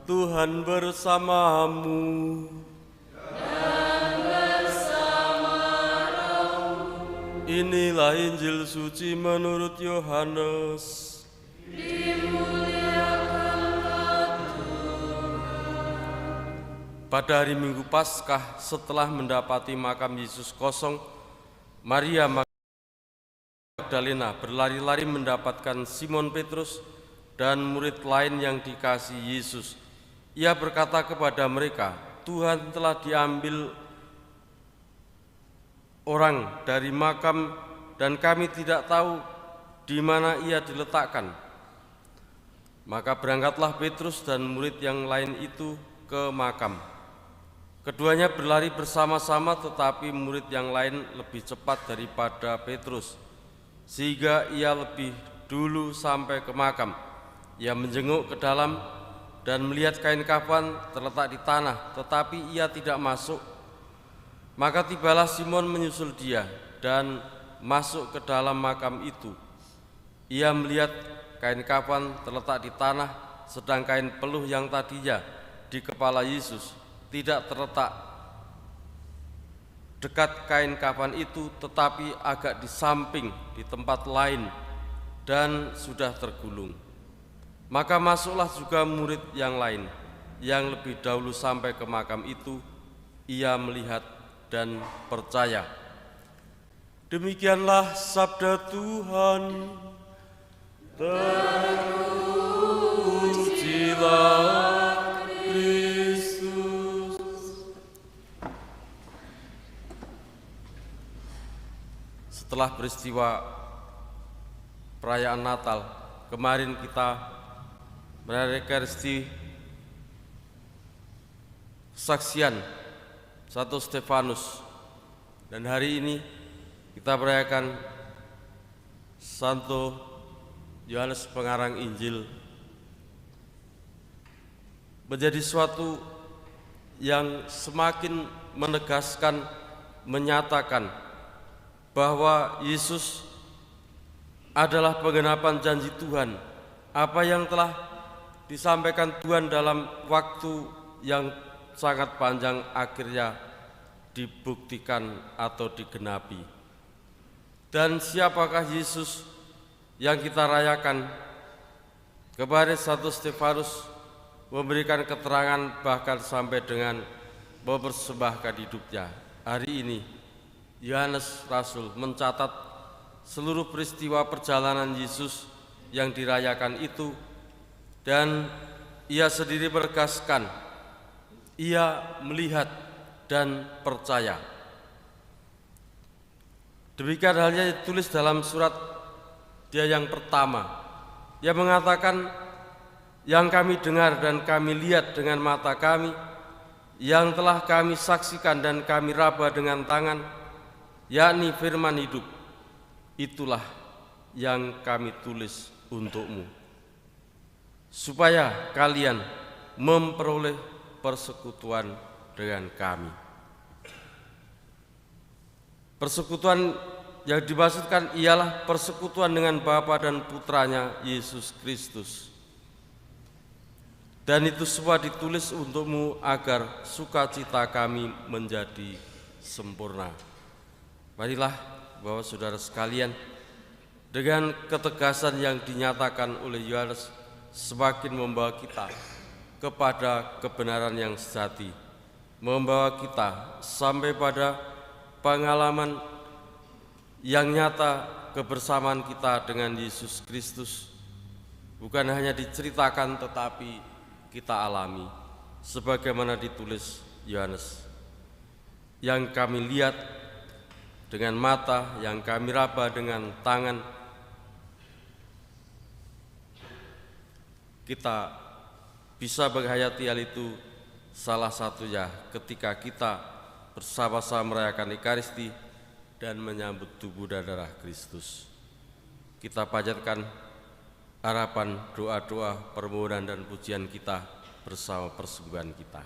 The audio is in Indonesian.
Tuhan bersamamu. Dan bersama rohmu. Inilah Injil suci menurut Yohanes. Dimuliakanlah Pada hari Minggu Paskah, setelah mendapati makam Yesus kosong, Maria Magdalena berlari-lari mendapatkan Simon Petrus dan murid lain yang dikasihi Yesus. Ia berkata kepada mereka, "Tuhan telah diambil orang dari makam dan kami tidak tahu di mana ia diletakkan." Maka berangkatlah Petrus dan murid yang lain itu ke makam. Keduanya berlari bersama-sama, tetapi murid yang lain lebih cepat daripada Petrus, sehingga ia lebih dulu sampai ke makam. Ia menjenguk ke dalam dan melihat kain kafan terletak di tanah, tetapi ia tidak masuk. Maka tibalah Simon menyusul dia dan masuk ke dalam makam itu. Ia melihat kain kafan terletak di tanah, sedang kain peluh yang tadinya di kepala Yesus tidak terletak dekat kain kafan itu, tetapi agak di samping di tempat lain dan sudah tergulung. Maka masuklah juga murid yang lain yang lebih dahulu sampai ke makam itu. Ia melihat dan percaya. Demikianlah sabda Tuhan. Terpujilah Kristus. Setelah peristiwa perayaan Natal, kemarin kita merayakan Ekaristi kesaksian Santo Stefanus, dan hari ini kita merayakan Santo Yohanes Pengarang Injil. Menjadi suatu yang semakin menegaskan, menyatakan bahwa Yesus adalah penggenapan janji Tuhan, apa yang telah disampaikan Tuhan dalam waktu yang sangat panjang akhirnya dibuktikan atau digenapi. Dan siapakah Yesus yang kita rayakan? Kemarin Santo Stefanus memberikan keterangan bahkan sampai dengan mempersembahkan hidupnya. Hari ini Yohanes Rasul mencatat seluruh peristiwa perjalanan Yesus yang dirayakan itu, dan ia sendiri menegaskan ia melihat dan percaya. Demikian halnya ditulis dalam surat dia yang pertama. Ia mengatakan, "Yang kami dengar dan kami lihat dengan mata kami, yang telah kami saksikan dan kami raba dengan tangan, yakni firman hidup, itulah yang kami tulis untukmu, supaya kalian memperoleh persekutuan dengan kami." Persekutuan yang dimaksudkan ialah persekutuan dengan Bapa dan Putranya Yesus Kristus. Dan itu semua ditulis untukmu agar sukacita kami menjadi sempurna. Marilah Bapak Saudara sekalian, dengan ketegasan yang dinyatakan oleh Yohanes semakin membawa kita kepada kebenaran yang sejati, membawa kita sampai pada pengalaman yang nyata kebersamaan kita dengan Yesus Kristus, bukan hanya diceritakan tetapi kita alami sebagaimana ditulis Yohanes. Yang kami lihat dengan mata, yang kami raba dengan tangan, kita bisa menghayati hal itu salah satunya ketika kita bersama-sama merayakan Ekaristi dan menyambut tubuh dan darah Kristus. Kita panjatkan harapan, doa-doa, permohonan dan pujian kita bersama persembahan kita.